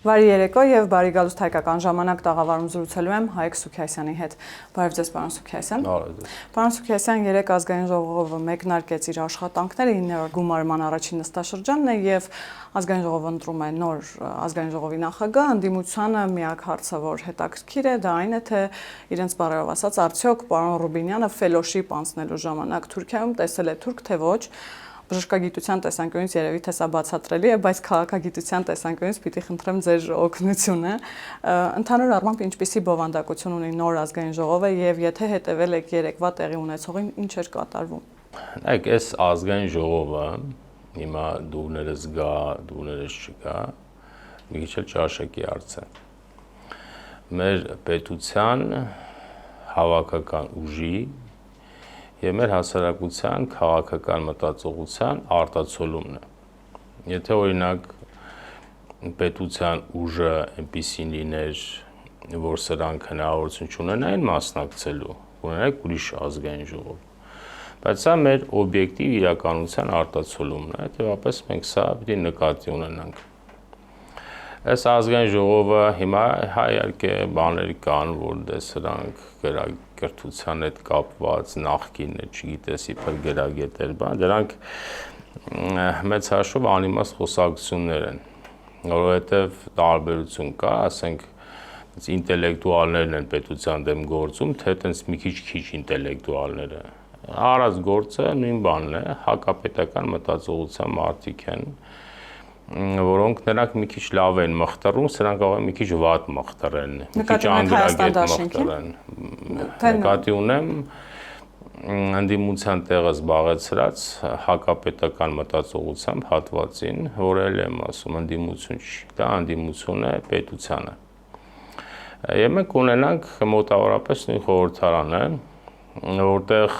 Բարի երեկո եւ բարի գալուստ հայկական ժամանակ տաղավարում զրուցելու եմ Հայկ Սուքիասյանի հետ։ Բարև ձեզ, պարոն Սուքիասյան։ Պարոն Սուքիասյան, երեք ազգային ժողովը մեկնարկեց իր աշխատանքները 9-րդ գումարման առաջին նստաշրջանն է եւ ազգային ժողովը ընտրում է նոր ազգային ժողովի նախագահ, ընդդիմությանը միակ հարցը, որ հետաքրքիր է, դա այն է, թե իրենց բառերով ասած, արդյոք պարոն Ռուբինյանը ֆելոշիպ անցնելու ժամանակ Թուրքիայում տեսել է թուրք, թե ոչ։ Բժշկագիտության տեսանկյունից երևի թե սա բացատրելի է, բայց քաղաքագիտության տեսանկյունից պիտի խնդրեմ ձեր օգնությունը։ Ընդհանուր առմամբ ինչպիսի բովանդակություն ունի նոր ազգային ժողովը եւ եթե հետեւել եք երեկվա տեղի ունեցողին, ինչ էր կատարվում։ Նայեք, այս ազգային ժողովը հիմա դուներս գա, դուներս չգա, մի քիչ էլ ճաշակի հարց է։ Մեր պետության հավաքական ուժի եւ մեր հասարակության քաղաքական մտածողության արտացոլումն է։ Եթե օրինակ պետության ուժը այնպիսին լիներ, որ սրանք հնարավորություն չունենային մասնակցելու, ունենայք ուրիշ ազգային ժողով։ Բայց սա մեր օբյեկտիվ իրականության արտացոլումն է, հետեւաբար մենք սա պիտի նկատի ունենանք։ Այս ազգային ժողովը հիմա իհարկե բաներ կան, որ դե սրանք գրագրթության հետ կապված նախկինը, չգիտես, իբր գրագետեր, բան, դրանք մեծ հաշվով անիմաստ խոսակցություններ են, որովհետև տարբերություն կա, ասենք, ինտելեկտուալներն են պետության դեմ գործում, թե այտենց մի քիչ ինտելեկտուալները։ Արած գործը նույն բանն է, հակապետական մտածողության մարդիկ են, որոնք նրանք մի քիչ լավ են մխտռում, սրանք կարող են մի քիչ վատ մխտռեն, մի քիչ անգրագետ մխտռեն։ Նկատի ունեմ ընդդիմության տեղը զբաղեցրած հակապետական մտածողությամբ հատվածին, որ էլ եմ ասում, ընդդիմություն չի, դա ընդդիմություն է պետությանը։ Եվ մենք ունենանք մոտավորապես նույն խորհրդարանը, որտեղ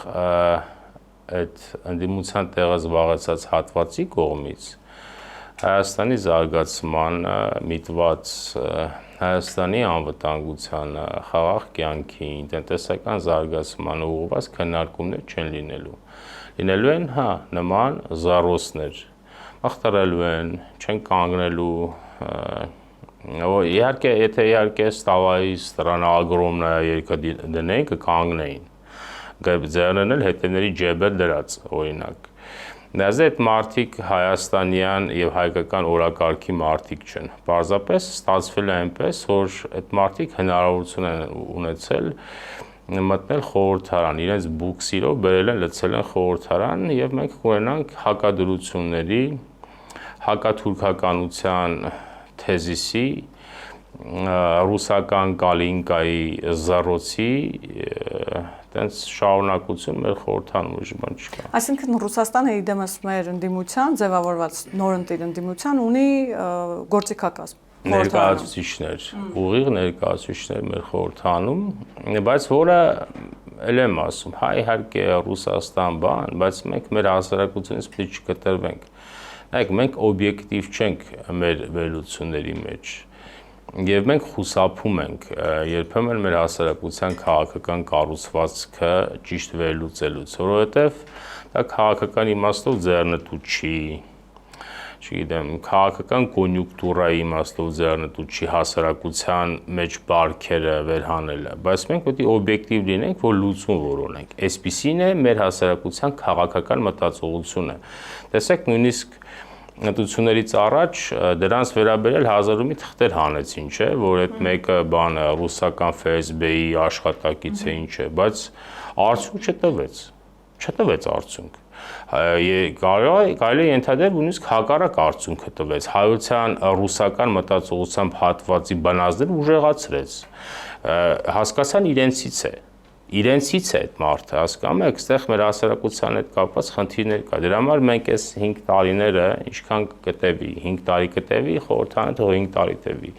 այդ ընդդիմության տեղը զբաղեցած հատվածի կողմից Հայաստանի զարգացման միտված Հայաստանի անվտանգությանը, խաղաղ կյանքին, տնտեսական զարգացմանը ուղղված քննարկումներ չեն լինելու։ Լինելու են, նման զառոսներ, մխտռելու են, չեն կանգնելու, իհարկե, եթե իհարկե ստավայի ստրան ագրոմնա երկը դնեին, կկանգնեին, ձեռներն էլ հետևների ջեբեր դրած, օրինակ։ Դեզ այդ մարդիկ հայաստանյան եւ հայկական օրակարգի մարդիկ չեն։ Պարզապես ստացվել է այնպես, որ այդ մարդիկ հնարավորություն են ունեցել մտնել խորհրդարան, իրենց բուքսիրով բերել են, լցել են խորհրդարան եւ մենք կունենանք հակադրությունների, հակաթուրքականության թեզիսի, ռուսական կալինկայի զառոցի տենց շարունակություն մեր խորհրդանում ուժի բան չկա։ Այսինքն Ռուսաստանը իդեմս մեր ընդդիմության, ձևավորված նոր ընդդիմության ունի գործիքակազմ։ Ներկայացուցիչներ, ուղիղ ներկայացուցիչներ մեր խորհրդանում, բայց որը էլ եմ ասում, իհարկե Ռուսաստան բան, բայց մենք մեր հասարակությունից պետք է չկտրվենք։ Նայեք, մենք օբյեկտիվ չենք մեր վերլուծությունների մեջ։ Եվ մենք խուսափում ենք երբեմն մեր հասարակության քաղաքական կառուցվածքը ճիշտ վերլուծելուց, որովհետև դա քաղաքական իմաստով ձեռնտու չի, չգիտեմ, քաղաքական կոնյունկտուրայի իմաստով ձեռնտու չի հասարակության մեջ բարքերը վերհանելը, բայց մենք պետք է օբյեկտիվ լինենք, որ լուծում որոնենք։ Այսպիսին է մեր հասարակության քաղաքական մտածողությունը։ Տեսեք, նույնիսկ նտություններից առաջ դրանց վերաբերել հազարումի թղթեր հանեցին, չէ, որ այդ մեկը բանը ռուսական ՖՍԲ-ի աշխատակից է, ինչ է, բայց արդյունք չտվեց արդյունք։ Կարելի է ենթադրել, նույնիսկ հակառակ արդյունքը տվեց, հայության ռուսական մտածողությամբ հատվածի բնազդները ուժեղացրեց, հասկացան իրենցից է այդ մարդը, հասկանում եք, այստեղ մեր հասարակության հետ կապված խնդիրներ կա։ Դրա համար մենք այս 5 տարիները ինչքան կտևի, 5 տարի կտևի, խորհրդանը թող 5 տարի տևի,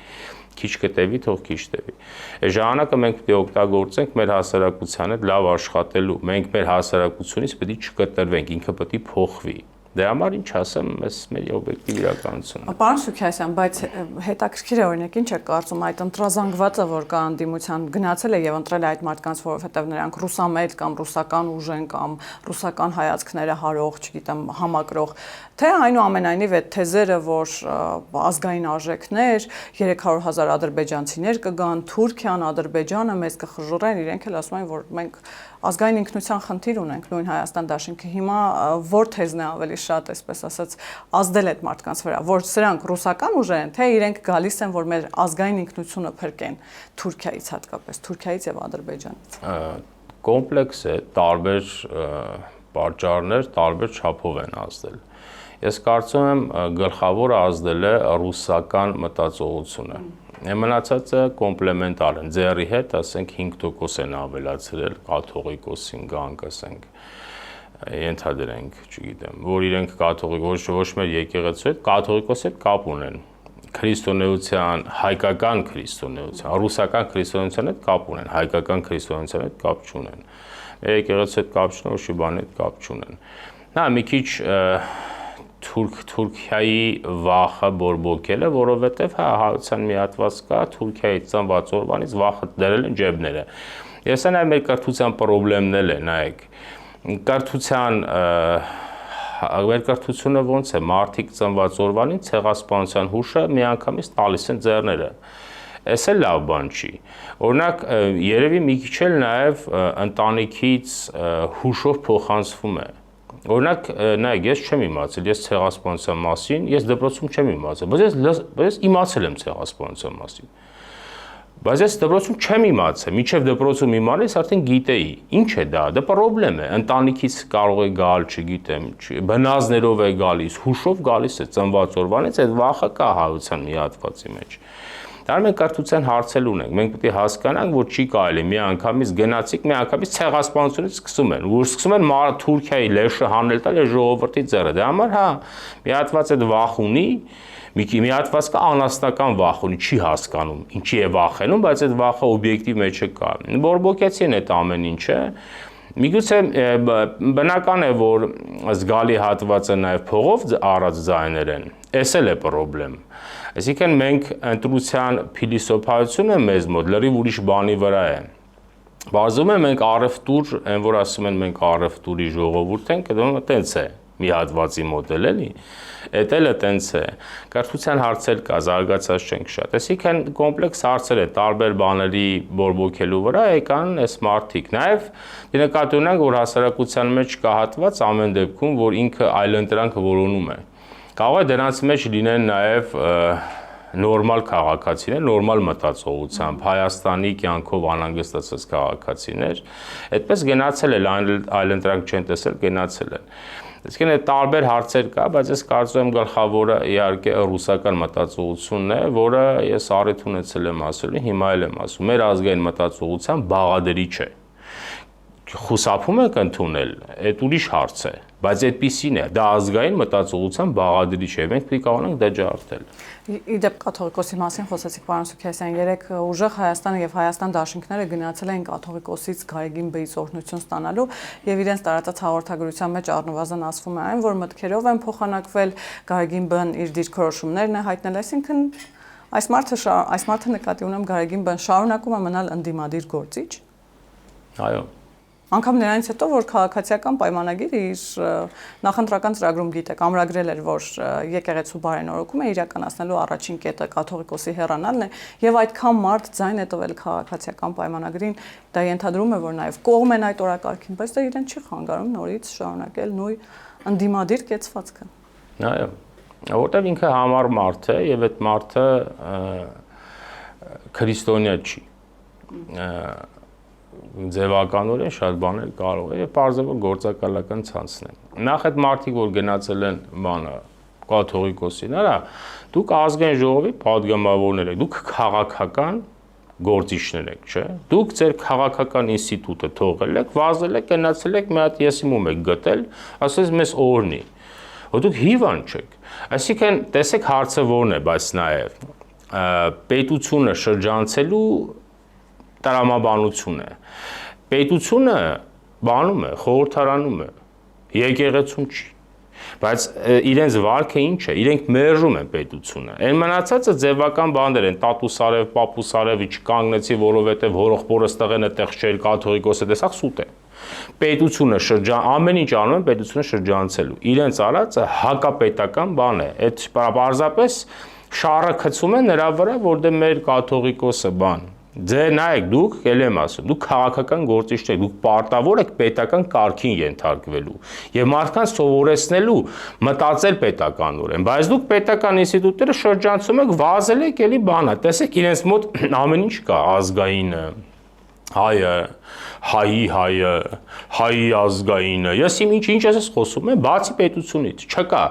քիչ կտևի, թող քիչ տևի։ Այս ժամանակը մենք պետք է օգտագործենք մեր հասարակության հետ լավ աշխատելու։ Մենք մեր հասարակությունից պետք է չկտրվենք, ինքը պետք է փոխվի։ Դե համար ինչ ասեմ, մեր օբյեկտիվ իրականությունն է։ Պարոն Սուքիասյան, բայց հետաքրքիր է օրինակ ինչ է կարծում այդ ընտրազանգվածը, որ կա անդիմության գնացել է եւ ընտրել է այդ մարդկանց, որովհետեւ նրանք ռուսամետ կամ ռուսական ուժեն կամ ռուսական հայացքները հարող, չգիտեմ, համակրող, թե այնուամենայնիվ այդ թեզերը, որ ազգային արժեքներ, 300,000 ադրբեջանցիներ կգան, Թուրքիան, Ադրբեջանը մեզ կխժռեն, իրենք էլ ասում են, որ մենք ազգային ինքնության խնդիր ունենք նույն Հայաստան դաշինքը հիմա որ թեզն է ավելի շատ այսպես ասած ազդել այդ մարդկանց վրա որ սրանք ռուսական ուժեր են թե իրենք գալիս են որ մեր ազգային ինքնությունը փրկեն Թուրքիայից հատկապես Թուրքիայից եւ Ադրբեջանից կոմպլեքս է տարբեր պատճառներ տարբեր չափով են ազդել ես կարծում եմ գլխավորը ազդել է ռուսական մտածողությունը Մնացածը կոմպլեմենտար են, ձեռի հետ, ասենք 5% են ավելացրել կաթողիկոսին գանք, ասենք, ենթադրենք, չգիտեմ, որ իրենք կաթողիկ, ոչ մեր եկեղեցու հետ, կաթողիկոսի հետ կապ ունեն, քրիստոնեության, հայկական քրիստոնեության, ռուսական քրիստոնեության հետ կապ ունեն, հայկական քրիստոնեության հետ կապ չունեն, եկեղեցու հետ կապ չունեն, ոչ մի բանի հետ կապ չունեն։ Նա մի քիչ Թուրքիայի վախը բորբոքելը, որովհետև հայության մի հատված կա Թուրքիայի ծնված օրվանից վախը դրել են ջեբները։ Ես այն մեր կրթության խնդիրներն է, նայեք։ Մեր կրթությունը ոնց է, մարդիկ ծնված օրվանից ցեղասպանության հուշը միանգամից տալիս են ձեռները։ Էս էլ լավ բան չի։ Օրինակ, երևի մի քիչ էլ նաև ընտանիքից հուշով փոխանցվում է։ Օրինակ, նայեք, ես չեմ իմացել, ես ցեղասպանության մասին, ես դպրոցում չեմ իմացել, բայց ես իմացել եմ ցեղասպանության մասին։ Բայց ես դպրոցում չեմ իմացել, մինչև դպրոցում իմանալիս արդեն գիտեի։ Ինչ է դա? Դա խնդրեմ է, ընտանիքից կարող է գալ, չգիտեմ, բնազներով է գալիս, հուշով գալիս է ծնված օրվանից, այդ վախը կա հայության մի հատվածի մեջ։ Դա մենք կրթության հարցել ունենք, մենք պետք է հասկանանք, որ չի կարելի միանգամից գնացիկ, միանգամից ցեղասպանությունից սկսում են, որ սկսում են Թուրքիայի լեշը հանել տալ այս ժողովրդի ձեռը։ Դե համար հա, մի հատված այդ վախ ունի, մի հատված կա անասնական վախ ունի, չի հասկանում, ինչի է վախենում, բայց այդ վախը օբյեկտիվ մեջը կա։ Բորբոքեցին այդ ամեն ինչը Միգուցե բնական է, որ զգալի հատվածը նաև փողով առած ձայներ են, էս էլ է պրոբլեմ։ Այսինքն մենք ընտրության փիլիսոփայությունը մեզ մոտ լրիվ ուրիշ բանի վրա է։ Բարձում է մենք առևտուր, այն որ ասում են մենք առևտուրի ժողովուրդ ենք, դա տենց է, մի հատվածի մոտ էլի, էդ էլ է տենց է, կրթության հարցեր կա, զարգացած չենք շատ, այսինքն կոմպլեքս հարցեր է, տարբեր բաների բորբոքելու վրա եկան այս մարդիկ, նաև նկատի ունենք, որ հասարակության մեջ կա հատված ամեն դեպքում, որ ինքը այլընտրանքը որոնում է, կարող է դրանց մեջ լինեն նաև նորմալ քաղաքացիներ, նորմալ մտածողությամբ, Հայաստանի կյանքով անհանգստացած քաղաքացիներ, այդպես գնացել են, այլընտրանք չեն տեսել, գնացել են։ Այսինքն այդ տարբեր հարցեր կա, բայց ես կարծում եմ գլխավորը իհարկե ռուսական մտածողությունն է, որը ես առիթ ունեցել եմ ասելու, հիմա էլ եմ ասում, մեր ազգային մտածողության բաղադրիչ է։ Խուսափում եք ընդունել, այդ ուրիշ հարց է, բայց այդպիսին է, դա ազգային մտածողության բաղադրիչ է, մենք պետք է անենք դա ջարդել։ Իդեպ կաթողիկոսի մասին խոսեցիք, պարոն Սուքիասյան, երեք ուժեղ Հայաստանը եւ Հայաստան դաշինքները գնացել են կաթողիկոսից Գայգին բեից օրհնություն ստանալու եւ իրենց տարածած հաղորդագրության մեջ առնվազն ասվում է այն, որ մտքերով են փոխանակվել Գայգին բն իր դիրքորոշումներն է հայտնել, այսինքն այս մարդը նկատի ունեմ Գայգին բն շարունակում է մնալ ընդդիմադիր գործիչ։ Այո։ Անկամ նրանից հետո, որ քաղաքացիական պայմանագիրը իր նախընտրական ծրագրում գիտեք, ամրագրել էր, որ եկեղեցու բարենորոգումը իրականացնելու առաջին կետը կաթողիկոսի հեռանալն է, եւ այդքան մարդ ձայն է տվել քաղաքացիական պայմանագրին, դա ենթադրում է, որ նաեւ կողմ են այդ օրակարգին, բայց դա իրեն չի խանգարում նորից շարունակել նույն ընդդիմադիր կեցվածքը։ Այո, որտեղ ինքը համառ մարդ է եւ այդ մարդը քրիստոնյա չի։ Ձևականորեն շատ բաներ կարող է եւ բարձր գործակալական ցանցն է։ Նախ այդ մարդիկ, որ գնացել են կաթողիկոսին, արա, դուք ազգային ժողովի падգամավորներ եք, դուք քաղաքական գործիչներ եք, չէ՞։ Դուք ձեր քաղաքական ինստիտուտը թողել եք, վազել եք, գնացել եք մի հատ եսիմում եք գտել, ասես մեզ օրհնի։ Որ դուք հիվանդ չեք։ Այսինքն, տեսեք հարցը որն է, բայց նաեւ պետությունը շրջանցելու տրամաբանություն է։ Պետությունը բանում է, խորհրդարանում է, եկեղեցում չի։ Բայց իրենց վարքը ինչ է, իրենք մերժում են պետությունը։ Այն մնացածը ձևական բաներ են, տատուսարև, պապուսարևի չկանգնեցի, որովհետև հորողբորը ստեղեն այդտեղ չէր, կաթողիկոսը տեսակ սուտ է։ Պետությունը ամեն ինչ անում են պետությունը շրջանցելու։ Իրենց արածը հակապետական բան է։ Այդ պարզապես շարը գցում են նրա վրա, որտեղ մեր կաթողիկոսը բան Ձե նայեք, դուք ել եմ ասում, դուք քաղաքական գործիչներ եք, դուք պարտավոր եք պետական կարգին ենթարկվելու եւ մարդկանց սովորեցնելու մտածել պետականորեն, բայց դուք պետական ինստիտուտները շրջանցում եք, վազել եք, էլի բանա, տեսեք իրենց մոտ ամեն ինչ կա, ազգայինը, հայը, հայի ազգայինը, ես ինչ ես խոսում եմ, բացի պետությունից, չկա,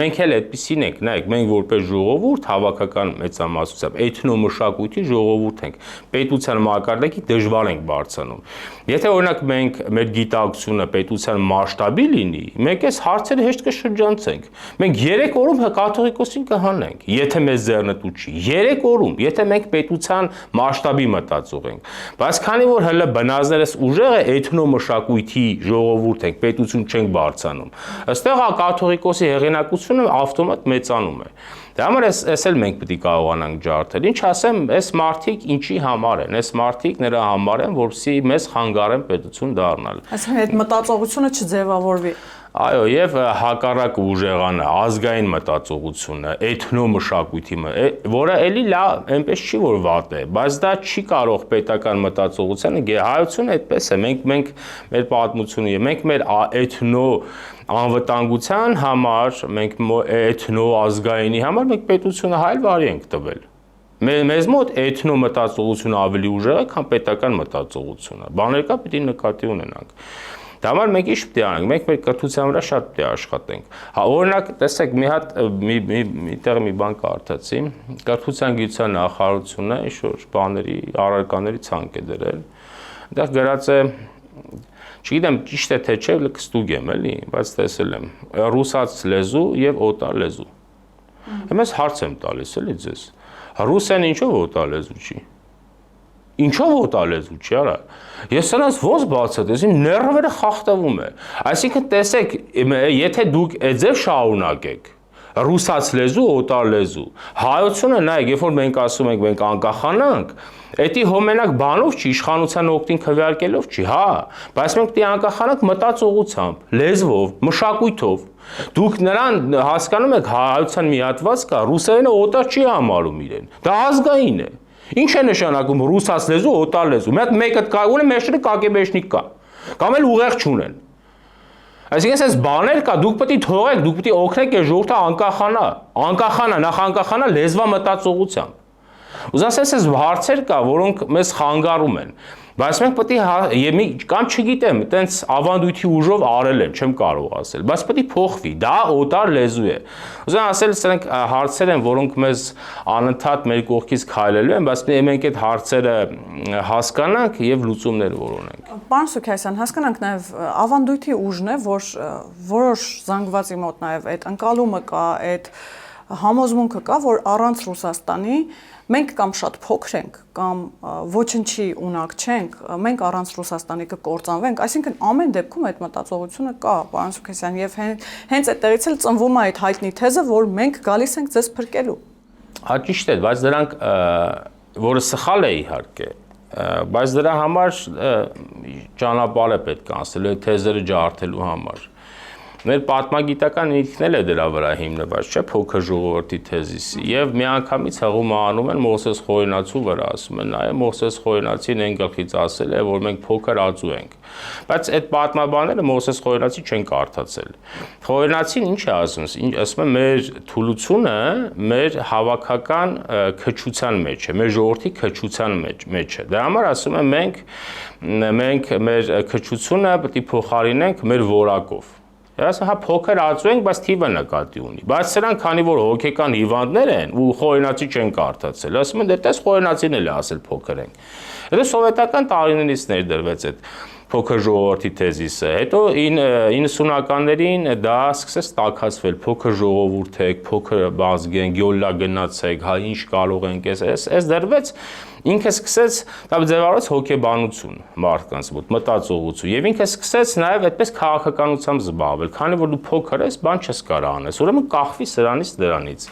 մենք էլ այդպիսին ենք, նայեք, մենք որպես ժողովուրդ, հավաքական մեծամասնությամբ, էթնոմշակույթի ժողովուրդ ենք, պետության մակարդակի դժվար ենք բարձրանում, եթե օրինակ մենք մեր գիտակցությունը պետության մասշտաբի լինի, մենք այս հարցերը հեշտ կշրջանցենք, մենք 3 օրում կաթողիկոսին կհանենք, եթե մեզ ձեռնտու չի, 3 օրում, եթե մենք պետության մասշտաբի մտածող ենք, բայց քանի որ հələ բնազներս ուժեղ է էթնոմշակույթի ժողովուրդ ենք, պետություն չենք բարձրանում, ըստեղ կաթողիկոսի հեղինակությունը ավտոմատ մեծանում է։ Դա համար էս էլ մենք պետք է կարողանանք ջարդել։ Ինչ ասեմ, այս մարդիկ ինչի համար են, այս մարդիկ նրա համար են, որպեսզի մեզ խանգարեն պետություն դառնալ։ Այսինքն այդ մտածողությունը չձևավորվի։ Այո, եւ հակառակը ուժեղանը, ազգային մտածողությունը, էթնոմշակույթի, որը էլի լավ, այնպես չի որ վատ է, բայց դա չի կարող պետական մտածողությանը, հայությունը այդպես է, մենք մեր պատմությունը, մենք մեր էթնո անվտանգության համար, մենք էթնո ազգայինի համար մենք պետությունը հայլ վարի ենք տվել։ Մեզ մոտ էթնո մտածողությունը ավելի ուժեղ է, քան պետական մտածողությունը։ Բաներ կա պիտի նկատի ունենանք։ Դա համար մենք ինչ պետք է անենք, մենք մեր կրթության վրա շատ պետք է աշխատենք։ Հա օրինակ, տեսեք, մի հատ միտեղ մի բան կարդացի, կրթության գիտության նախարարությունը ինչ-որ բաների, առարկաների ցանկ է դրել։ Այնտեղ գրած է, չգիտեմ ճիշտ է թե չէ, կստուգ եմ էլի, բայց տեսել եմ, ռուսաց լեզու եւ օտար լեզու։ Հիմա հարց եմ տալիս էլի ձեզ։ Ռուսեն ինչով օտար լեզու չի։ Ինչով օտար լեզու չի, արա։ Ես սրանց ոնց բացատրեմ, ներվերը խախտվում է։ Այսինքն տեսեք, եթե դուք այդ ձև շարունակեք, ռուսաց լեզու, օտար լեզու, հայությունը նայեք, երբ որ մենք ասում ենք մենք անկախանանք, Էդի հոմենակ բանով չի, իշխանության օգտին քվեարկելով չի, հա, բայց մենք պետք է անկախանանք մտածողությամբ, լեզվով, մշակույթով։ Դուք նրան հասկանում եք, հայության մի հատված կա, ռուսերենը օտար չի համարում իրեն։ Դա ազգային է։ Ինչ է նշանակում ռուսաց լեզու, օտար լեզու։ Մեկը ունի մեջտեղը կագեբեշնիկ կա։ Կամ էլ ուղեղ չունեն։ Այսինքն այս բաներ կա, դուք պետք է թողեք, դուք պետք է օգնեք այս ժողովրդը անկախանա, նախ անկախանա լեզվա մտածողությամբ։ Ուզած այս հարցեր կա, որոնք մեզ խանգարում են, բայց մենք պետք է կամ չգիտեմ, այտենց ավանդույթի ուժով արել են, չեմ կարող ասել, բայց պետք է փոխվի, դա օտար լեզու է։ Ուզում ասել, սրանք հարցեր են, որոնք մեզ անընդհատ մեր կողքից քայլելու են, բայց մենք այդ հարցերը հասկանանք եւ լուծումներ որոնենք։ Պարոն Սուքիասյան, հասկանանք նաեւ ավանդույթի ուժն է, որ որոշ զանգվածի մոտ նաեւ այդ ընկալումը կա, այդ համոզմունքը կա, որ առանց Ռուսաստանի մենք կամ շատ փոքր ենք, կամ ոչնչի ունակ չենք, մենք առանց Ռուսաստանի կկործանվենք, այսինքն ամեն դեպքում այդ մտածողությունը կա, պարոն Սուքիասյան, եւ հենց այդտեղից էլ ծնվում է այդ հայտնի թեզը, որ մենք գալիս ենք ձեզ փրկելու։ Հա ճիշտ է, բայց դրանք որը սխալ է իհարկե, բայց դրա համար ճանապարհ է պետք անցնել այդ թեզերը ջարդելու համար։ Մեր պատմագիտական ինքն էլ է դրա վրա հիմնված, չէ՞, փոքր ժողովրդի թեզիսի, եւ միանգամից հղում անում են Մովսես Խորենացու վրա, ասում են, այ Մովսես Խորենացին այն գլխից ասել է, որ մենք փոքր ածու ենք։ Բայց այդ պատմաբանները Մովսես Խորենացի չեն կարդացել։ Խորենացին ինչ է ասում, ասում է մեր թուլությունը մեր հավաքական քչության մեջ է, մեր ժողովրդի քչության մեջ է։ Դրա համար ասում են մենք մեր քչությունը պետք է փոխարինենք մեր որակով։ Ասա հա փոքր ածու ենք, բայց թիվը նկատի ունի։ Բայց սրանք քանի որ հոգեկան հիվանդներ են ու Խորենացի չեն կարդացել, ասում են դե տես Խորենացին էլ է ասել փոքր ենք։ Հետո սովետական տարիներից ներդրվեց այդ փոքր ժողովրդի թեզիսը։ Հետո 90-ականներին դա սկսեց տաքացվել, փոքր ժողովուրդ եք, փոքր ազգ ենք, յոլլա գնացեք, հա ինչ կարող ենք, այս դրվեց ինքը սկսեց դա ձևավորեց հոգեբանություն մարդկանց մոտ, մտածողություն, եւ ինքը սկսեց նաեւ այդպես քաղաքականությամբ զբաղվել, քանի որ դու փոքր ես, բան չես կարող անես, ուրեմն կախվի սրանից դրանից։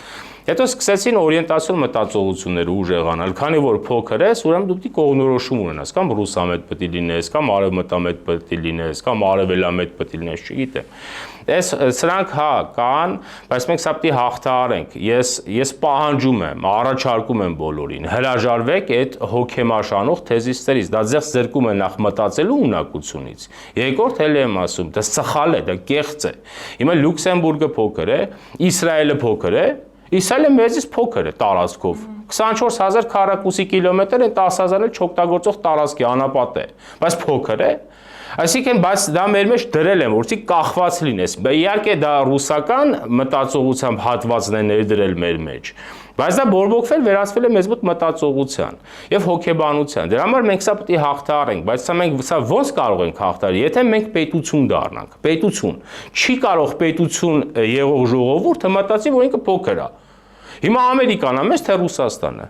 Հետո սկսեցին օրիենտացիոն մտածողությունները ուժեղանալ, քանի որ փոքր ես, ուրեմն դու պիտի կողմնորոշում ունենաս, կամ ռուսամետ պետք է լինես, կամ արևմտամետ պետք է լինես, կամ արևելամետ պետք է լինես, չգիտեմ։ Սրանք հա կան, բայց մենք սա պիտի հաղթահարենք։ Ես պահանջում եմ, առաջարկում եմ բոլորին, հրաժարվեք այդ հոգեմաշանող թեզիսներից, դա ձեզ զրկում է նախ մտածելու ունակությունից։ Երկրորդ էլ եմ ասում, դա սխալ է, դա կեղծ է։ Հիմա Լյուքսեմբուրգը փոքր է, Իսրայելը փոքր է, Իսրայելը մեծից փոքր է տարածքով։ 24000 քառակուսի կիլոմետր են 10000-ը չօգտագործող տարածքի անապատ է, բայց փոքր է։ Այսինքն, բայց դա մեր մեջ դրել եմ, որովհետեւ կախված լինես։ Իհարկե դա ռուսական մտածողությամբ հատվածն է ներդրել մեր մեջ, բայց դա բորբոքվել վերածվել է մեզ մոտ մտածողության եւ հոգեբանության։ Դրա համար մենք սա պետք է հաղթահարենք, բայց սա ոնց կարող ենք հաղթահարել, եթե մենք պետություն դառնանք։ Պետություն չի կարող պետություն եղող ժողովուրդը մտածի, որ ինքը փոքր է։ Հիմա Ամերիկան է, մեծ թե Ռուսաստանը։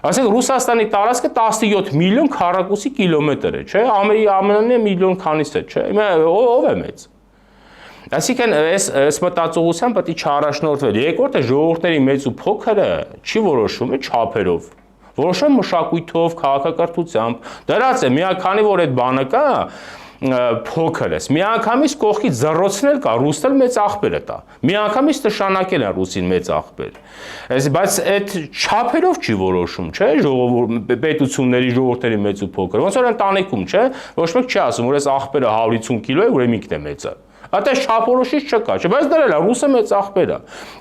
Ասենք Ռուսաստանի տարածքը 17 միլիոն քառակուսի կիլոմետր է, չէ՞։ ԱՄՆ-ն միլիոն քանիս է, չէ՞։ Հիմա ով է մեծ։ Այսինքն այս մտածողությամբ պետք է չառաջնորդվել։ Երկրորդը ժողովուրդների մեծ ու փոքրը չի որոշում է չափերով։ Որոշում մշակույթով, քաղաքակրթությամբ։ Դրանց է միականի որ այդ բանը կա, փոքր ես։ Միանգամից կողքից զռոցնել կա, ռուսն էլ մեծ աղբեր է տա։ Միանգամից նշանակել է ռուսին մեծ աղբեր։ Բայց այդ չափերով չի որոշում, չէ՞, պետությունների ժողովուրդների մեծ ու փոքր։ Ոնց որ ընտանիքում, չէ՞, ոչ մեկ չի ասում, որ այս աղբերը 150 կիլո է, ուրեմն ինքն է մեծը։ Այդպես չափորոշիչ չկա, չէ՞, բայց դրել է ռուսը մեծ աղբեր է։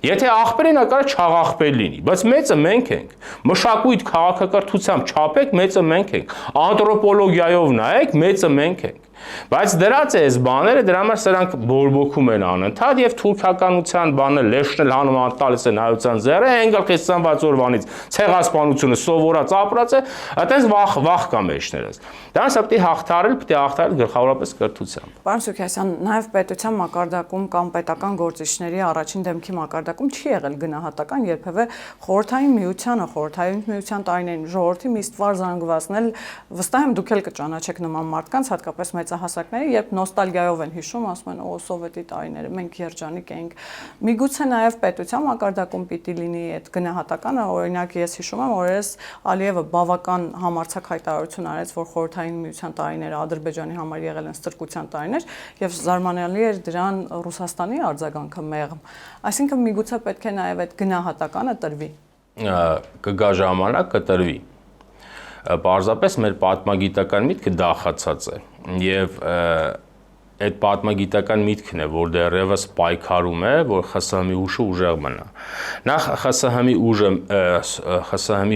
Եթե աղբերն ակարը չաղաղբեր լինի, բայց մեծը մենք ենք։ Մշակույթ քաղաքակրթությամբ չափեք, մեծը մենք ենք։ Անթրոպոլոգիայով նայեք, մեծը մենք ենք։ Բայց դրած է այս բաները, դրա համար սրանք բորբոքում են անընդհատ եւ թուրքականության բանը լեշնել հանում տալիս են հայության ձեռը, հենգալքից ծնված օրվանից ցեղասպանությունը սովորած ապրած է, այդպես վախ կա մեջներս։ Դրանց պետք է հաղթահարել գլխավորապես կրթությամբ։ Պարոն Սուքիասյան, նաեւ պետության մակարդակում կամ պետական գործիչների առաջին դեմքի մակարդակում չի եղել գնահատական երբևէ խորհրդային միության տարիներին ժողովրդի մի ստվար զանգվածնել, վստահ եմ դուք էլ կճանաչեք նման մարդկանց, հատկապես մեծահասակների, երբ նոստալգիայով են հիշում, ասում են, օ, սովետի տարիները, մենք երջանիկ էինք։ Միգուցե նաև պետության մակարդակում պիտի լինի այդ գնահատականը, օրինակ ես հիշում եմ, օրերս Ալիևը բավական համարձակ հայտարարություն արեց, որ խորհրդային միության տարիները Ադրբեջանի համար եղել են ստրկության տարիներ, եւ զարմանալի էր դրան Ռուսաստանի արձագանքը մեղմ։ Այսինքն միգուցե պետք է նաև այդ գնահատականը տրվի։ Կգա ժամանակ կտրվի։ Պարզապես մեր պատմագիտական միտքը դախացած է եւ այդ պատմագիտական միտքն է, որ դեռևս պայքարում է, որ ԽՍՀՄ-ի հուշը ուժեղ մնա։ Նախ ԽՍՀՄ-ի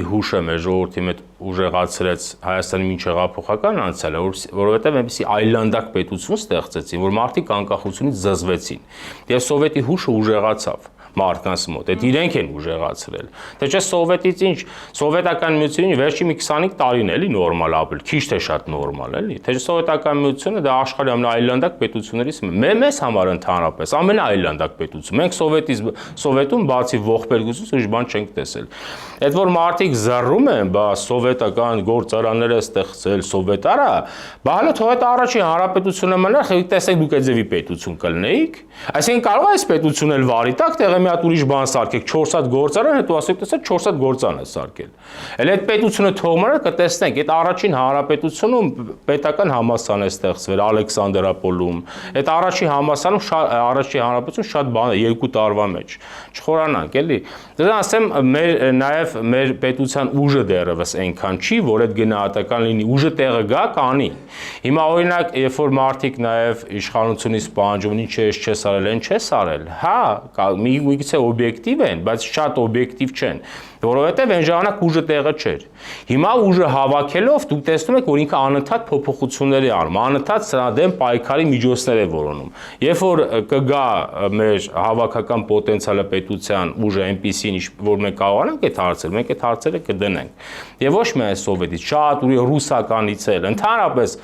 հուշը մեր ժողովրդի մեջ ուժեղացրեց Հայաստանի մինչ հեղափոխական անցյալը, որովհետև այնպեսի այլանդակ պետություն ստեղծեցին, որ մարդիկ անկախությունից զզվեցին։ Եվ սովետի հուշը ուժեղացավ մարդկանց մոտ, այդ իրենք են ուժեղացրել։ Թե չէ սովետից ինչ, սովետական միությունի վերջի մի 25 տարին էլի նորմալ ապրել, քիչ թե շատ նորմալ էլի։ Թե չէ սովետական միությունը դա աշխարհի ամենաայլանդակ պետություններից մեզ համար ընդհանրապես ամենաայլանդակ պետություն։ Մենք սովետում բացի ողբերգությունից ուրիշ բան չենք տեսել։ Այդ որ մարդիկ զառում են, բա սովետական գործարանները ստեղծել, սովետարա, բա հələ թող այդ առաջին հանրապետությունը մնա, տեսեք դուք այդ ձևի պետություն կլինեիք։ Այսինքն կարող է այս պետությունը էլ վարի տակ տեղը մի հատ ուրիշ բան սարքեք, 4 հատ գործարան, հետո ասեք տեսա 4 հատ գործարան է սարքել։ Էլ այդ պետությունը թող մնա, կտեսնենք, այդ առաջին հանրապետությունում պետական համալսարան է ստեղծվել Ալեքսանդրապոլում։ Այդ առաջին համալսարանում առաջին հանրապետություն շատ բան է 2 տարվա մեջ։ Չխորանանք, էլի։ Դեռ ասեմ, նաև մեր պետության ուժը դեռևս այնքան չի, որ այդ գնահատական լինի, ուժը տեղը գա, կանի։ Հիմա օրինակ, երբ որ մարդիկ նաև իշխանությունից պահանջում ինչ չես արել, այն չես արել։ Հա, միգուցե օբյեկտիվ են, բայց շատ օբյեկտիվ չեն, որովհետև այն ժամանակ ուժը տեղը չէր։ Հիմա ուժը հավաքելով դուք տեսնում եք, որ ինքը անընդհատ փոփոխություններ է անում, անընդհատ սրա դեմ պայքարի միջոցներ է որոնում։ Երբ որ կգա մեր հավաքական պոտենցիալը պետության ուժը այնպեսին, որ մենք կարողանանք այդ հարցերը, մենք այդ հարցերը կդնենք։ Եվ ոչ միայն սովետից, շատ ուրիշ ռուսականից էլ, ընդհանրապես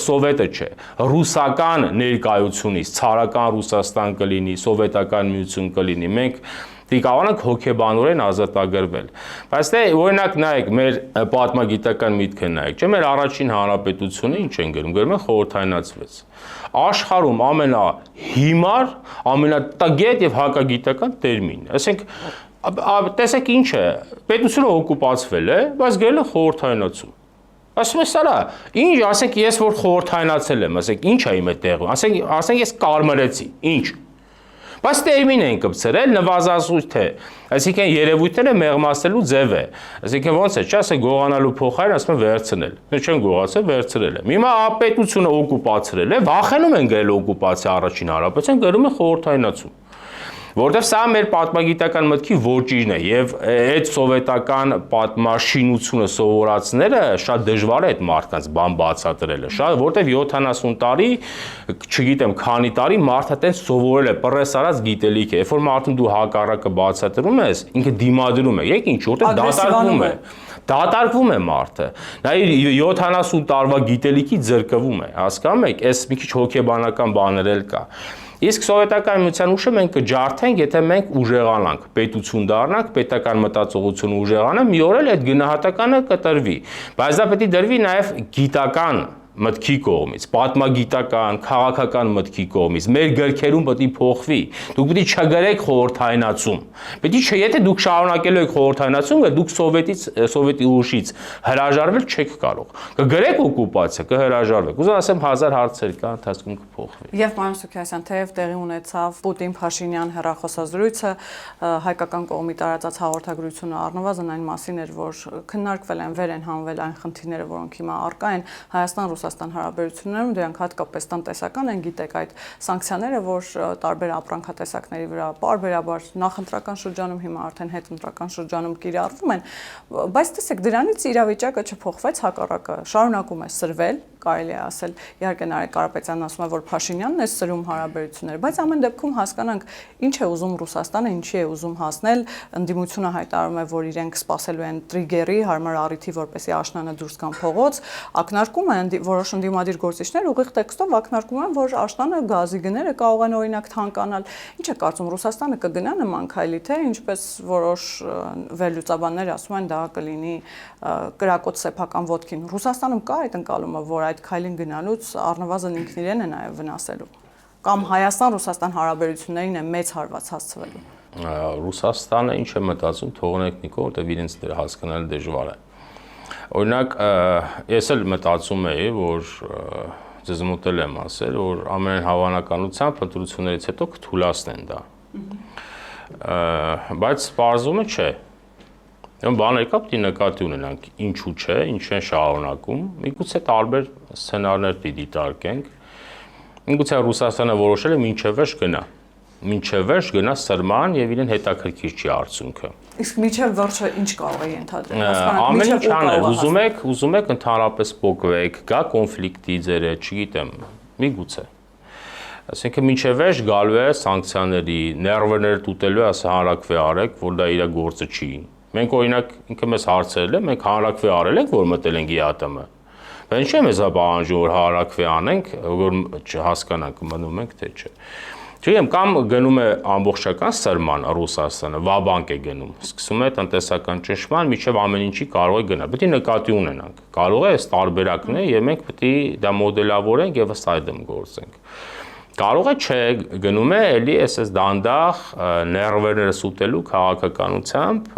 սովետը չէ, ռուսական ներկայությունից, ցարական Ռուսաստան կլինի, սովետական միություն կլինի, մենք Դի կարողանանք հոգեբանորեն ազատագրվել։ Բայց դե օրինակ նայեք մեր պատմագիտական միտքը նայեք, չէ՞, մեր առաջին հանրապետությունը ինչ են գրում են խորհրդայնացվեց։ Աշխարհում ամենահիմար, ամենատգետ եւ հակագիտական տերմինն է։ Ասենք տեսեք ինչ է, պետությունը օկուպացվել է, բայց գերել է խորհրդայնացում։ Ասում ես արա, ինչ, ասենք ես որ խորհրդայնացել եմ, ասենք ինչ է իմ այդտեղում, ասենք ես կարմրեցի, ինչ։ Բայց տերմին են կպցրել նվազազույթ է, այսինքն երևույթները մեղմացնելու ձև է, այսինքն ոնց է, չէ, ասենք գողանալու փոխարեն ասում են վերցնել, չեն գողացել, վերցրել եմ։ Հիմա պետությունը օկուպացրել է, վախենում են գրել օկուպացիա առաջին հանրապետության, գրում են խորհրդայնացում։ Որտեվ սա մեր պատմագիտական մտքի ոճիրն է եւ այդ սովետական պատմաշինությունը սովորածները շատ դժվար է այդ մարդկանց բան բացատրելը, շատ որտեվ 70 տարի, չգիտեմ, քանի տարի մարդը տենց սովորել է, պռես արած գիտելիք է, երբ որ մարդուն դու հակառակը բացատրում ես, ինքը դիմադրում է, եք ինչ, որտեվ դատարկվում է։ Դատարկվում է մարդը, նա իր 70 տարվա գիտելիքի ձրկվում է, հասկանում եք, այս մի քիչ հոգեբանական բաներ էլ կա։ Իսկ սովետական միության ուժը մենք կջարդենք, եթե մենք ուժեղանանք, պետություն դառնանք, պետական մտածողությունը ուժեղանա, մի օր էլ այդ գնահատականը կտրվի, բայց դա պետք է դրվի նաև գիտական մտքի կողմից, պատմագիտական, քաղաքական մտքի կողմից, մեր գրքերում պետք է փոխվի։ Դուք պետք է չգրեք խորհրդայնացում։ Պետք է եթե դուք շարունակելու եք խորհրդայնացումը, դուք սովետի ուժից հրաժարվել չեք կարող։ Կգրեք օկուպացիա, կհրաժարվեք։ Ուզում ասեմ 1000 հարցեր կա, ընթացքում կփոխվի։ Եվ պարոն Սուքիասյան, թեև տեղի ունեցավ Պուտին-Փաշինյան հեռախոսազրույցը, հայկական կողմի տարածած հաղորդագրությունը առնվազն այն մասին էր, որ քննարկվել են, վեր են հանվել այն խնդիրները, որոնք հիմա առկա են Հայաստան-Ռուսաստան հարաբերություններում, դրանք հատկապես տնտեսական են, գիտեք այդ սանկցիաները, որ տարբեր ապրանքատեսակների վրա պարբերաբար նախընտրական շրջանում, հիմա արդեն հետընտրական շրջանում կիրառվում են, բայց տեսեք, դրանից իրավիճակը չփոխվեց, հակառակը շարունակում է սրվել, կարելի է ասել, իհարկե Նարեկ Կարապետյանն ասում է, որ Փաշինյանն է սրում հարաբերությունները, բայց ամեն դեպքում հասկանանք ինչ է ուզում Ռուսաստանը, ինչի է ուզում հասնել, ընդդիմությունը հայտարարում է, որ իրենք սպասելու են տրիգերի, հարմար առիթի, որպեսզի աշնանը դուրս գան փողոց, ակնարկում են որոշ ընդդիմադիր գործիչներ ուղիղ տեքստով ակնարկում են, որ աշնանը գազի գները կարող են օրինակ թանկանալ։ Ինչ է կարծում, Ռուսաստանը կգնա նման քայլի, թե ինչպես որոշ վերլուծաբաններ ասում են, դա կլինի կրակոտ սեփական ոտքին։ Ռուսաստանում կա այդ ընկալումը, որ այդ քայլին գնալուց առնվազն ինքն իրեն է նաև վնասելու կամ Հայաստան-Ռուսաստան հարաբերություններին է մեծ հարված հասցվելու։ Ռուսաստանը ինչ է մտածում, թողնենք Նիկո, որտեղ իրենց դեր հասկանալը դժվար է։ Օրինակ, ես էլ մտածում էի, որ ձեզ մոտել եմ ասել, որ ամեն հավանականությամբ ընտրություններից հետո կթուլացնեն դա։ Բայց պարզումը չէ։ Բաներ կա պիտի նկատի ունենանք, ինչու չէ, ինչ են շարունակում, միգուցե տարբեր սցենարներ պիտի դիտարկենք, միգուցե Ռուսաստանը որոշել է մինչև վերջ գնա սրման եւ իրեն հետաքրքիր չի արդյունքը։ Իսկ մինչև վերջը ինչ կարող է ենթադրել։ Ամեն ինչ անել, ուզում եք ընդհանրապես փոխվեք, գա կոնֆլիկտի ձերը, չգիտեմ, միգուցե։ Այսինքն մինչև վերջ գալու է սանկցիաների, ներվերներ տուտելու է, ասա հանրակրվե արեք, որ դա իր գործը չի։ Մենք օրինակ ինքը մեզ հարցերել է, մենք հանրակրվե արել ենք, որ մտել ենք ԵԱՏՄ։ Բայց ինչ է մեզ պահանջում, որ հանրակրվե անենք, որ չհասկանանք, մնում ենք թե չէ։ Չգիտեմ, կամ գնում է ամբողջական սրման Ռուսաստանը, վաբանկ է գնում, սկսում է տնտեսական ճնշման, միջև ամեն ինչի կարող է գնալ։ Պետք է նկատի ունենանք։ Կարող է այս տարբերակն է, եւ մենք պետք է դա մոդելավորենք եւ ըստ այդմ գործենք։ Կարող է չէ, գնում է էլի այս դանդաղ ներվերները սուտելու քաղաքականությամբ,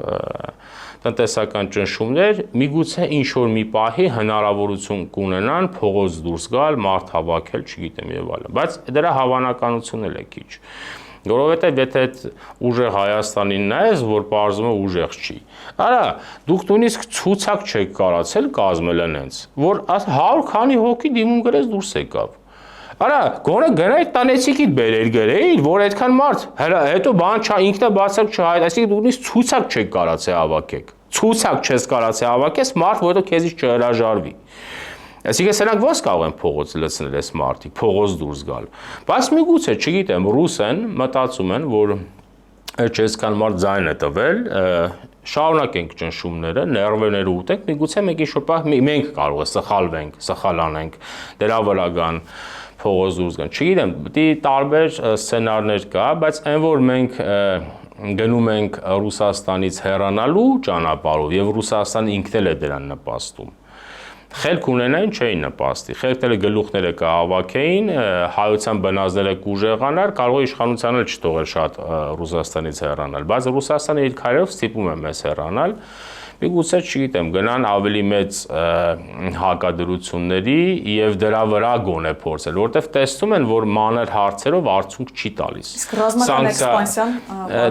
տնտեսական ճնշումներ, միգուցե ինչ-որ մի պահի հնարավորություն կունենան փողոց դուրս գալ, մարդ հավաքել, չգիտեմ եւ այլն, բայց դրա հավանականությունն էլ է քիչ։ Որովհետեւ եթե այդ ուժեղ Հայաստանին նայես, որ պարզում է ուժեղ չի։ Արա, դուք նույնիսկ ցուցակ չեք կարացել կազմել այնց, որ 100 քանի հոգի դիմում գրես դուրս եկավ։ Արա, գոնե գնայ տանեցիկիդ բերեր գրեին, որ այդքան մարդ, հետո բան չա, ինքնաբացակ չհայտ, այսինքն դու նույնիսկ ցուցակ չեք կարացել հավաքեք։ Ցուցակ չես կարացել հավաքես մարդ, որը քեզից չհրաժարվի։ Այսինքն սրանք ո՞նց կարող են փողոց լցնել այս մարդիկ, փողոց դուրս գալ։ Բայց միգուցե, չգիտեմ, ռուս են, մտածում են, որ չեսքան մարդ ձայն է տվել, շարունակենք ճնշումները, ներվերները ուտենք, միգուցե մենք ինչ-որ պահ մենք կարող է սխալվենք, սխալանենք, դրա վրա գան փողոց դուրս գան։ Չգիտեմ, պետք է տարբեր սցենարներ կա, բայց այն որ մենք գնում ենք Ռուսաստանից հեռանալու ճանապարհով եւ Ռուսաստանը ինքն էլ է դրան նպաստում։ Խելք ունենային չէին նպաստի, խելքները գլուխները կհավաքեին, հայության բնազդները կուժեղանար, կարող է իշխանությանը չթողել շատ Ռուսաստանից հեռանալ, բայց Ռուսաստանը իր քայլերով ստիպում է մեզ հեռանալ, միգուցե չգիտեմ, գնան ավելի մեծ հակադրությունների եւ դրա վրա գոնե փորձել, որովհետեւ տեսնում են, որ մանր հարցերով արդյունք չի տալիս։ Իսկ ռազմական էքսպանսիան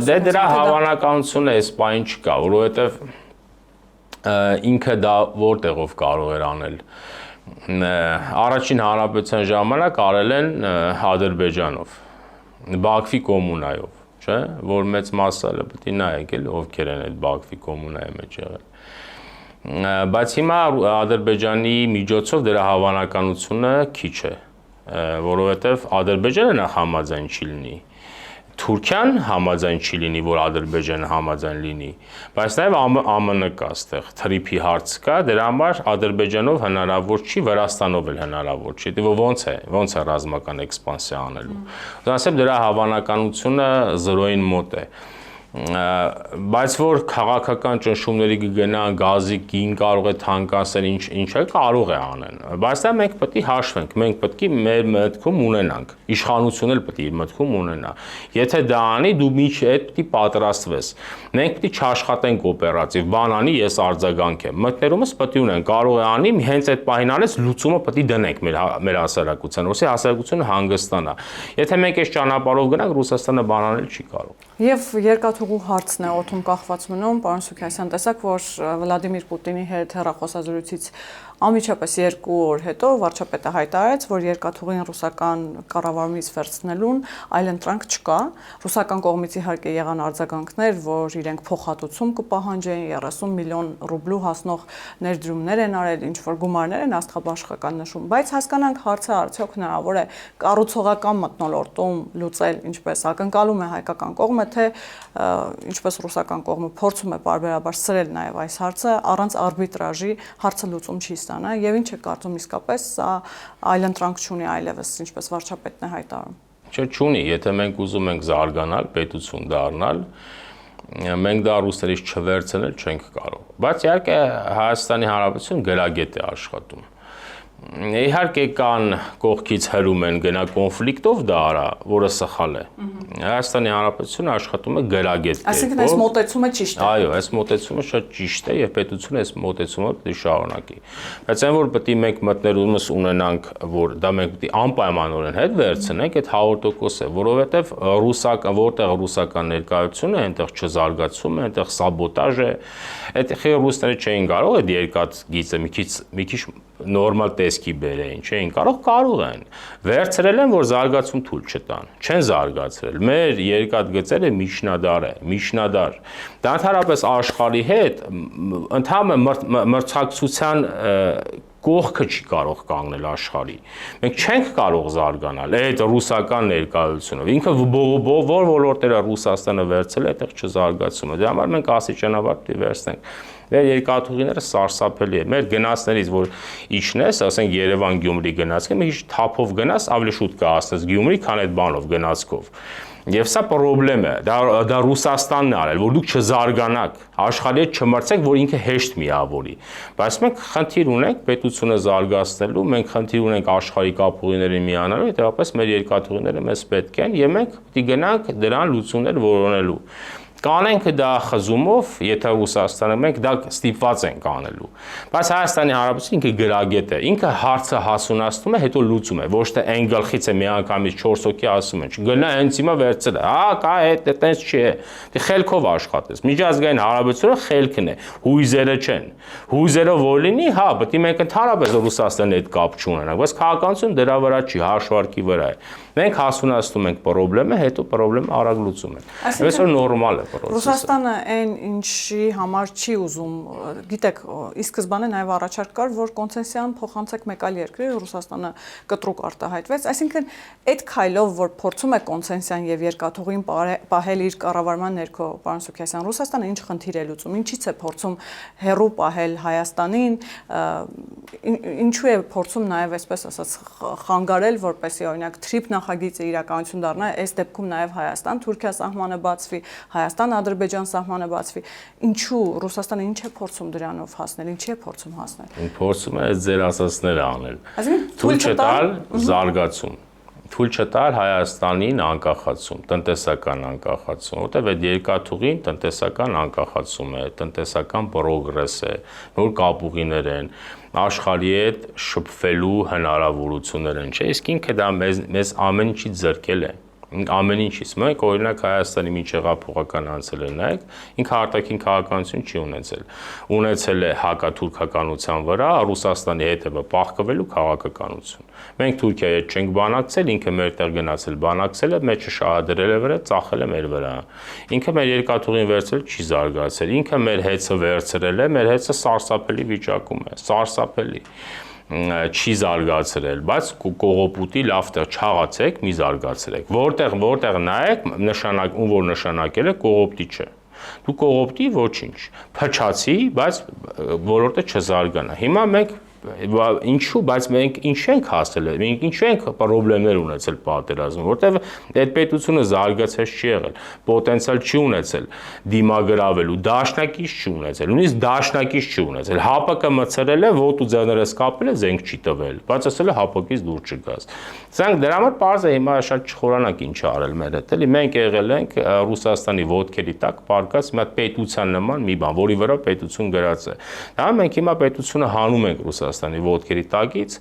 դե դրա հավանականությունը այս պայն չկա, որովհետեւ ինքը դա որտեղով կարող էր անել։ Առաջին հանրապետության ժամանակ արել են Ադրբեջանով, Բաքվի կոմունայով, չէ՞, որ մեծ մասը պետք է նայեք, ովքեր են այդ Բաքվի կոմունայի մեջ եղել։ Բայց հիմա Ադրբեջանի միջոցով դրա հավանականությունը քիչ է, որովհետև Ադրբեջանը նախ համաձայն չի լինի։ Թուրքիան համաձայն չի լինի, որ Ադրբեջանը համաձայն լինի, բայց նաև ԱՄՆ կա այստեղ, թրիփի հարց կա, դրա համար Ադրբեջանով հնարավոր չի, Վրաստանով էլ հնարավոր չի, դե ոնց է ռազմական էքսպանսիա անելու։ Ասեմ դրա հավանականությունը 0-ին մոտ է։ Բայց որ քաղաքական ճնշումների կգնան, գազի գին կարող է թանկացնել, ինչը կարող է անեն, բայց դա մենք պետք է հաշվենք, մենք պետք է մեր մտքում ունենանք, իշխանությունը էլ պետք է իր մտքում ունենա։ Եթե դա անի, դու միջ այդ պետք է պատրաստվես։ Մենք պետք է չաշխատենք օպերատիվ, բան անի, ես արձագանք եմ։ Մտներումս պետք է ունեն, կարող է անի, հենց այդ պահին անես լուծումը պետք է դնենք մեր հասարակությանը, որովհետեւ հասարակությունը հանգստանա։ Եթե մենք այս ճանապարհով գնանք, Ռուսաստանը բան անել չի կարող։ Եվ երկաթուղու հարցն է օդում կախված մնում, պարոն Սուքիասյան, տեսակ, որ Վլադիմիր Պուտինի հետ հեռախոսազրույցից անմիջապես 2 օր հետո վարչապետը հայտարարեց, որ երկաթուղին ռուսական կառավարումից վերցնելուն այլընտրանք չկա։ Ռուսական կողմից իհարկե եղան արձագանքներ, որ իրենք փոխհատուցում կպահանջեն, 30 միլիոն ռուբլու հասնող ներդրումներ են արել, ինչ որ գումարներ են աստղաբաշխական նշում, բայց հասկանանք հարցը արդյոք հնարավոր է կառուցողական մթնոլորտում լուծել, ինչպես ակնկալում է հայկական կողմը, թե ինչպես ռուսական կողմը փորձում է պարբերաբար սրել նաև այս հարցը առանց արբիտրաժի հարցը լուծում չի ստանա եւ ինչ է կարծում իսկապես սա այլընտրանք չունի այլևս ինչպես վարչապետն է հայտարարում։ Չէ, չունի, եթե մենք ուզում ենք զարգանալ, պետություն դառնալ, մենք դա ռուսներից չվերցնել չենք կարող։ Բայց իհարկե Հայաստանի Հանրապետություն գրագետ է աշխատում։ Իհարկե կան կողքից հրում են գնա կոնֆլիկտով դա արա, որը սխալ է։ Հայաստանի Հանրապետությունը աշխատում է գրագետ կերպով։ Այսինքն այս մոտեցումը ճիշտ է։ Այո, այս մոտեցումը շատ ճիշտ է եւ պետությունը այս մոտեցումը պետք է շարունակի։ Բայց այն որ պետք է մենք մտներումս ունենանք, որ դա մենք պետք է անպայմանորեն հետ վերցնենք, այդ 100% է, որովհետեւ որտեղ ռուսական ներկայությունը է, այնտեղ չզարգացում է, այնտեղ սաբոտաժ է։ Այդ ռուսները չէին կարող այդ երկաթ գիծը մի քիչ նորմալ տեսքի բերեին, չէին կարող են։ Վերցրել են, որ զարգացում թույլ չտան, չեն զարգացրել։ Մեր երկաթ գծերը միջնադար։ Դա ընդհանրապես աշխարհի հետ ընդհանրապես մրցակցության կողքը չի կարող կանգնել աշխարհի։ Մենք չենք կարող զարգանալ այդ ռուսական ներկայությունով։ Ինքը որ ոլորտերը Ռուսաստանը վերցել է, այդտեղ չզարգացում է։ Դրա համար մենք աստիճանաբար պետք է վերցնենք։ Մեր երկաթուղիները սարսափելի է։ Մեր գնացներից, որ իջնես, ասենք Երևան-Գյումրի գնացքը, մի քիչ թափով գնաս, ավելի շուտ կհասնես Գյումրի, քան այդ բանով գնացքով։ Եվ սա խնդրեմ է, դա Ռուսաստանն է արել, որ դուք չզարգանաք, աշխարհի հետ չմրցեք, որ ինքը հեշտ միավորի։ Բայց մենք խնդիր ունենք պետությունը զարգացնելու, մենք խնդիր ունենք աշխարհի կապուղիներին միանալու, հետեւաբար մեր երկաթուղիները մեզ պետք են, եւ մենք պետք է գնանք դրան լուծումներ որոնելու։ Կանենք դա խզումով, եթե Ռուսաստանը մենք դա ստիպված ենք անելու։ Բայց Հայաստանի Հանրապետությունը ինքը գրագետ է, ինքը հարցը հասունացնում է, հետո լուծում է, ոչ թե այն գլխից է միանգամից 4 հոգի ասում են, չգնա հենց հիմա վերցրել, կա այդ տենց չի է, դե խելքով աշխատես։ Միջազգային հարաբերությունները խելքն է, հույզերը չեն։ Հույզերով որ լինի, պետք է մենք ընդհանրապես Ռուսաստանի հետ կապ չունենանք, բայց քաղաքականություն դրա վրա չի, հաշվարկի վրա է։ Մենք հասունացնում ենք խնդրեմը, հետո խնդրեմը արագ լուծում ենք։ Այսօր նորմալ է։ Ռուսաստանը այն ինչի համար չի ուզում, գիտեք, ի սկզբանե նաև առաջարկ կար, որ կոնցեսիան փոխանցեք մեկ այլ երկրի, Ռուսաստանը կտրուկ արտահայտվեց, այսինքն այդ քայլով, որ փորձում է կոնցեսիան եւ երկաթուղին պահել իր կառավարման ներքո, պարոն Սուքիասյան, Ռուսաստանը ինչ խնդիր է լուծում, ինչից է փորձում հեռու պահել Հայաստանին, ինչու է փորձում նաև այսպես ասած խանգարել, որպեսզի օրինակ TRIP նախագիծը իրականություն դառնա, այս դեպքում նաև Հայաստան-Թուրքիա սահմանը բացվի, Հայաստան-Ադրբեջան սահմանը բացվի։ Ինչու Ռուսաստանը ինչ է փորձում դրանով հասնել, ինչի է փորձում հասնել։ Փորձում է ձեր ասածները անել։ Այսինքն Թույլ չտալ զարգացում, թույլ չտալ Հայաստանին անկախացում, տնտեսական անկախացում, որտեղ այդ երկաթուղին տնտեսական անկախացում է, տնտեսական պրոգրես է, նոր կապուղիներ են, աշխարհի հետ շփվելու հնարավորություններ են, չէ՞, իսկ ինքը դա մեզ ամեն ինչից զրկել է։ Ամեն ինչից։ Մենք օրինակ Հայաստանի միջեղափոխական անցել ենք, ինքը արտաքին քաղաքականություն չի ունեցել։ Ունեցել է հակաթուրքականության վրա Ռուսաստանի հետ պահկվելու քաղաքականություն։ Մենք Թուրքիայի հետ չենք բանակցել, ինքը մերտեղ գնացել բանակցել է, մեջը շահադրել է վրա, ծախել է մեր վրա։ Ինքը մեր երկաթուղին վերցրել չի զարգացել, ինքը մեր հեծը վերցրել է, մեր հեծը սարսափելի վիճակում է, սարսափելի չի զարգացրել, բայց կողոպուտի լավ տեղ չաղացեք, մի զարգացրեք։ Որտեղ նայեք, ում որ նշանակել է կողոպտի չէ։ Դու կողոպտի ոչինչ, փչացի, բայց ոլորտը չզարգանա։ Հիմա մենք ինչու, բայց մենք ինչ ենք հասել, մենք ինչու ենք խնդիրներ ունեցել պատերազմում, որտեղ այդ պետությունը զարգացած չի եղել, պոտենցիալ չի ունեցել դիմագրավելու, դաշնակից չի ունեցել, նույնիսկ դաշնակից չի ունեցել, ՀԱՊԿ մցրել է, ոտու ձեռներս կապել է, զենք չի տվել, բայց ասել է ՀԱՊԿ-ից դուրս չգաս։ Սրանք դրա համար պարզ է հիմա շատ չխորանանք ինչ արել մեր հետ, էլի մենք եղել ենք Ռուսաստանի ոտքերի տակ պարկած մի հատ պետության նման մի բան, որի վրա պետություն գրած է։ Դա մենք հիմա պետությունը հանում ենք Ռուսաստանի ոտքերի տակից,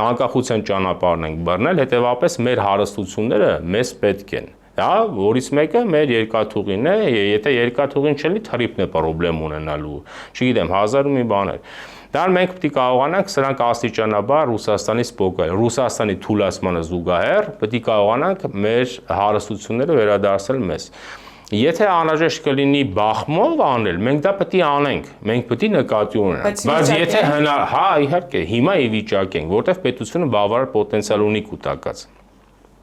անկախության ճանապարհն ենք բռնել, հետևաբար մեր հարստությունները մեզ պետք են։ Դա որից մեկը մեր երկաթուղին է, եթե երկաթուղին չլինի, թրիպն է խնդրեմ ունենալու։ Չգիտեմ, 1000 ու մի բաներ։ Դա մենք պետք է կարողանանք սրանք աստիճանաբար Ռուսաստանից փոխել։ Ռուսաստանի թուլացմանը զուգահեռ պետք է կարողանանք մեր հարստությունները վերադարձնել մեզ։ Եթե անհրաժեշտ կլինի բախմով անել, մենք դա պետք է անենք, մենք պետք է նկատի ունենանք, բայց եթե հա իհարկե հիմա ի վիճակ ենք, որտեղ պետությունը բավարար պոտենցիալ ունի կուտակած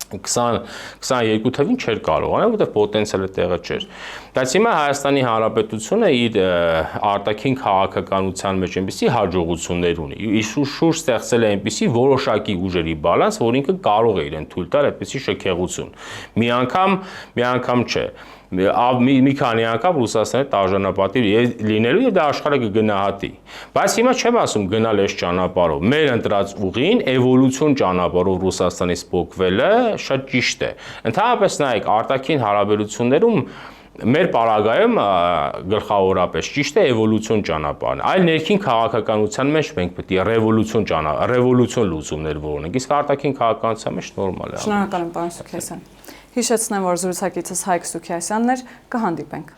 22 թվին չէր կարող անել, որտեղ պոտենցիալը տեղը չէր։ Բայց հիմա Հայաստանի Հանրապետությունը իր արտաքին քաղաքականության մեջ այնպիսի հաջողություններ ունի, իր շուրջ ստեղծել է այնպիսի որոշակի ուժերի բալանս, որ ինքը կարող է իրեն թույլ տալ այդպիսի շքեղություն։ Մի անգամ չէ։ Մի քանի անգամ Ռուսաստանի տաժանապատի լինելու եւ դա աշխարհը կգնահատի։ Բայց հիմա չեմ ասում գնալ այս ճանապարհով։ Մեր ընտրած ուղին էվոլյուցիոն ճանապարհով Ռուսաստանից փոխվելը շատ ճիշտ է։ Ընդհանրապես նայեք, արտաքին հարաբերություններում մեր պարագայում գլխավորապես ճիշտ է էվոլյուցիոն ճանապարհն։ Այլ ներքին քաղաքականության մեջ մենք պետք է ռևոլյուցիոն լուծումներ որոնենք, իսկ արտաքին քաղաքականության մեջ նորմալ է։ Շնորհակալ եմ, պարոն Սուքիասյան։ Հիշեցնեմ, որ զրուցակիցս Հայկ Սուքիասյանն էր, կհանդիպենք։